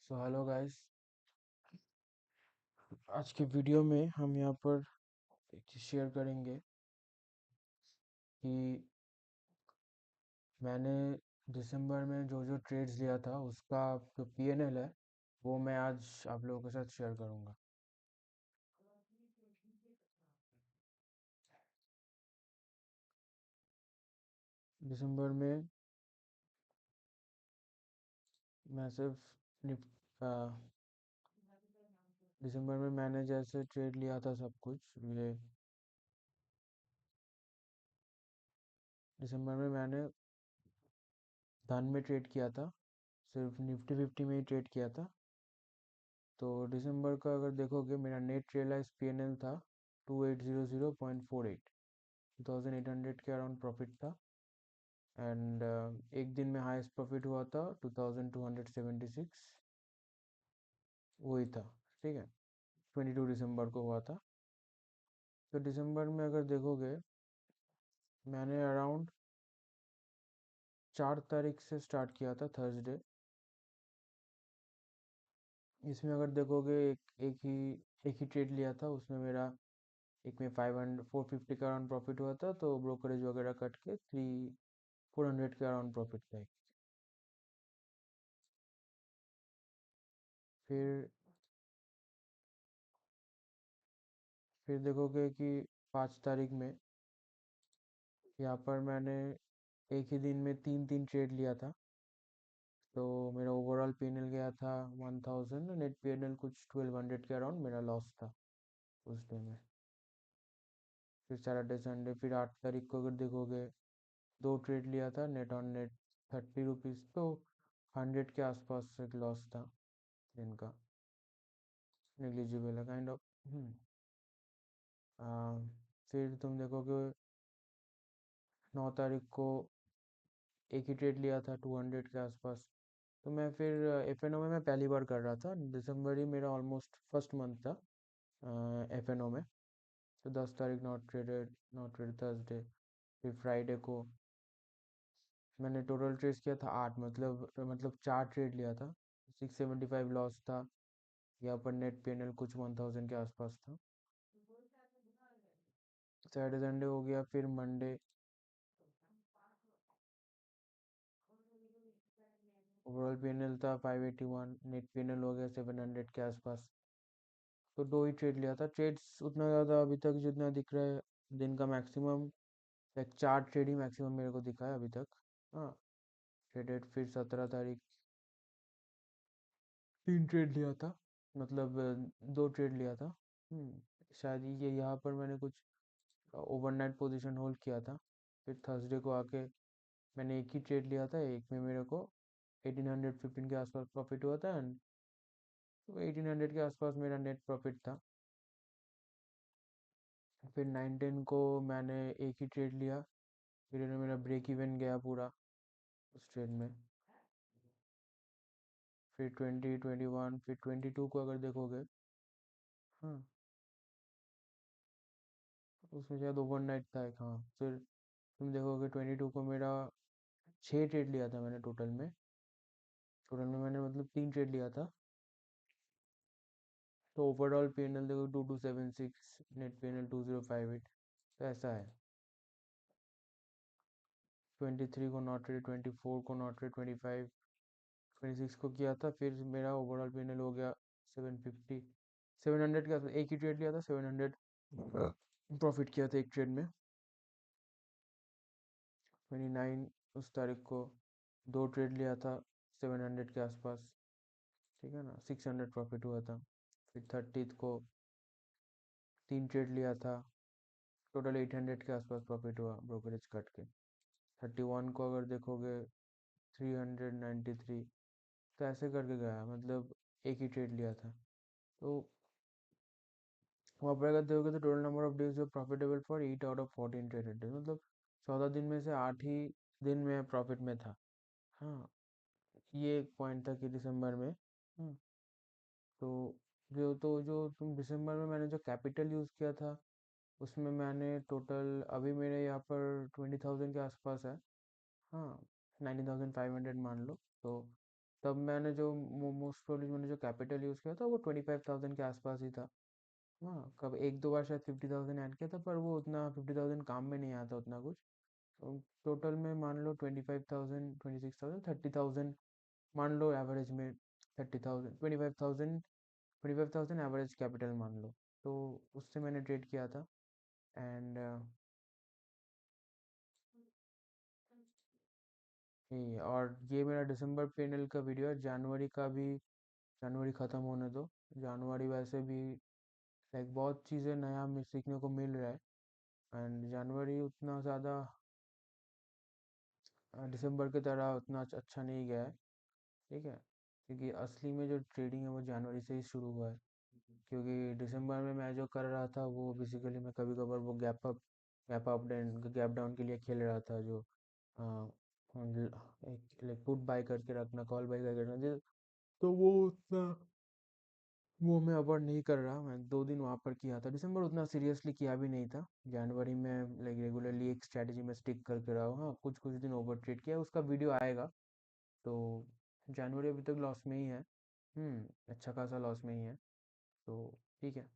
So hello guys. आज के video में हम यहाँ पर एक चीज़ शेयर करेंगे कि मैंने दिसंबर में जो जो ट्रेड्स लिया था उसका जो पीएनएल है वो मैं आज आप लोगों के साथ शेयर करूँगा। दिसंबर में मैं सिर्फ दिसंबर में मैंने जैसे ट्रेड लिया था सब कुछ ये दिसंबर में मैंने धन में ट्रेड किया था, सिर्फ निफ्टी 50 में ही ट्रेड किया था। तो दिसंबर का अगर देखोगे मेरा नेट रियलाइज पीएनएल था 2800.48, 2800 के अराउंड प्रॉफिट था। एंड एक दिन में हाईएस्ट प्रॉफिट हुआ था 2276, वही था। ठीक है, 22 दिसंबर को हुआ था। तो दिसंबर में अगर देखोगे मैंने अराउंड 4 तारीख से स्टार्ट किया था, थर्सडे। इसमें अगर देखोगे एक ही ट्रेड लिया था, उसमें मेरा एक में 450 का अराउंड प्रॉफिट हुआ था, तो ब्रोकरेज वगैरह कट के 400 के अराउंड प्रॉफिट था। फिर फिर देखोगे कि 5 तारीख में यहाँ पर मैंने एक ही दिन में तीन तीन ट्रेड लिया था। तो मेरा ओवरऑल पीएनएल गया था 1000, नेट पीएनएल कुछ 1200 के अराउंड मेरा लॉस था उस डे में। फिर सैटरडे संडे, फिर 8 तारीख को अगर देखोगे दो ट्रेड लिया था, नेट ऑन नेट 30 रुपीज़, तो 100 के आसपास एक लॉस था इनका, नेग्लिजिबल है काइंड ऑफ। फिर तुम देखोगे 9 तारीख को एक ही ट्रेड लिया था 200 के आसपास। तो मैं फिर एफ एन ओ में मैं पहली बार कर रहा था, दिसंबर ही मेरा ऑलमोस्ट फर्स्ट मंथ था एफ एन ओ में। तो 10 तारीख नॉट ट्रेडेड थर्सडे। फिर फ्राइडे को मैंने टोटल ट्रेड्स किया था 8, मतलब 4 ट्रेड लिया था, 675 लॉस था। यहाँ पर नेट पीएनएल कुछ 1000 के आसपास था। सैटरडे संडे हो गया, फिर मंडे ओवरऑल पीएनएल था 581, नेट पीएनएल हो गया 700 के आसपास। तो दो ही ट्रेड लिया था, ट्रेड्स उतना ज़्यादा अभी तक जितना दिख रहा है दिन का मैक्सिमम, लाइक 4 ट्रेड ही मैक्सिमम मेरे को दिखा है अभी तक। हाँ, ट्रेडेड। फिर 17 तारीख 3 ट्रेड लिया था, मतलब 2 ट्रेड लिया था। शायद ये यहाँ पर मैंने कुछ ओवरनाइट पोजीशन होल्ड किया था। फिर थर्सडे को आके मैंने एक ही ट्रेड लिया था, एक में मेरे को 1815 के आसपास प्रॉफिट हुआ था। एंड 1800 के आसपास मेरा नेट प्रॉफिट था। फिर 19 को मैंने एक ही ट्रेड लिया, फिर मेरा ब्रेक इवन गया पूरा उस ट्रेड में। फिर 20 21, फिर 22 को अगर देखोगे, हाँ, उसमें शायद ओवरनाइट था एक। हाँ, फिर तुम देखोगे 22 को मेरा 6 ट्रेड लिया था मैंने टोटल में मैंने मतलब 3 ट्रेड लिया था। तो ओवरऑल पीएनएल देखो 2276, नेट पीएनएल 2058। तो ऐसा है। 23 को नॉट ट्रेड, 24 को नॉट ट्रेड, 25 26 को किया था। फिर मेरा ओवरऑल पीएनएल हो गया 750, 700 का एक ही ट्रेड लिया था, 700 प्रॉफिट किया था एक ट्रेड में। 29 उस तारीख को 2 ट्रेड लिया था 700 के आसपास, ठीक है ना, 600 प्रॉफिट हुआ था। फिर 30 को 3 ट्रेड लिया था, टोटल 800 के आसपास प्रॉफिट हुआ ब्रोकरेज कट के। 31 को अगर देखोगे 393। तो ऐसे करके गया, मतलब एक ही ट्रेड लिया था। तो वहाँ पर अगर देखोगे तो टोटल नंबर ऑफ डेज जो profitable for 8 out of 14 traded days, मतलब 14 दिन में से 8 ही दिन में प्रॉफिट में था। हाँ, ये एक पॉइंट था कि दिसंबर में। तो जो तुम दिसंबर में मैंने जो कैपिटल यूज़ किया था उसमें मैंने टोटल अभी मेरे यहाँ पर 20,000 के आसपास है। हाँ, 19,500 मान लो। तो तब मैंने जो मोस्ट प्रोबेबली मैंने जो कैपिटल यूज़ किया था वो 25,000 के आसपास ही था। हाँ, कब एक दो बार शायद 50,000 ऐड किया था, पर वो उतना 50,000 काम में नहीं आता उतना कुछ। तो टोटल में मान लो 25,000, 26,000, 30,000 मान लो एवरेज में। 30,000, 25,000 एवरेज कैपिटल मान लो। तो उससे मैंने ट्रेड किया था। एंड ये, और ये मेरा दिसंबर पेनल का वीडियो है। जनवरी का भी, जनवरी ख़त्म होने दो। जनवरी वैसे भी लाइक बहुत चीज़ें नया हमें सीखने को मिल रहा है। एंड जनवरी उतना ज़्यादा दिसंबर की तरह उतना अच्छा नहीं गया है। ठीक है, क्योंकि असली में जो ट्रेडिंग है वो जनवरी से ही शुरू हुआ है। क्योंकि दिसंबर में मैं जो कर रहा था वो बेसिकली मैं कभी कभार वो गैप अप गैप डाउन के लिए खेल रहा था, जो एक लाइक पुट बाय करके रखना, कॉल बाय करके रखना तो वो उतना वो मैं अवॉइड नहीं कर रहा। मैं 2 दिन वहाँ पर किया था। दिसंबर उतना सीरियसली किया भी नहीं था। जनवरी में लाइक रेगुलरली एक स्ट्रैटेजी में स्टिक करके रहा हूँ। हाँ, कुछ कुछ दिन ओवर ट्रेड किया, उसका वीडियो आएगा। तो जनवरी अभी तक लॉस में ही है। अच्छा खासा लॉस में ही है। तो ठीक है।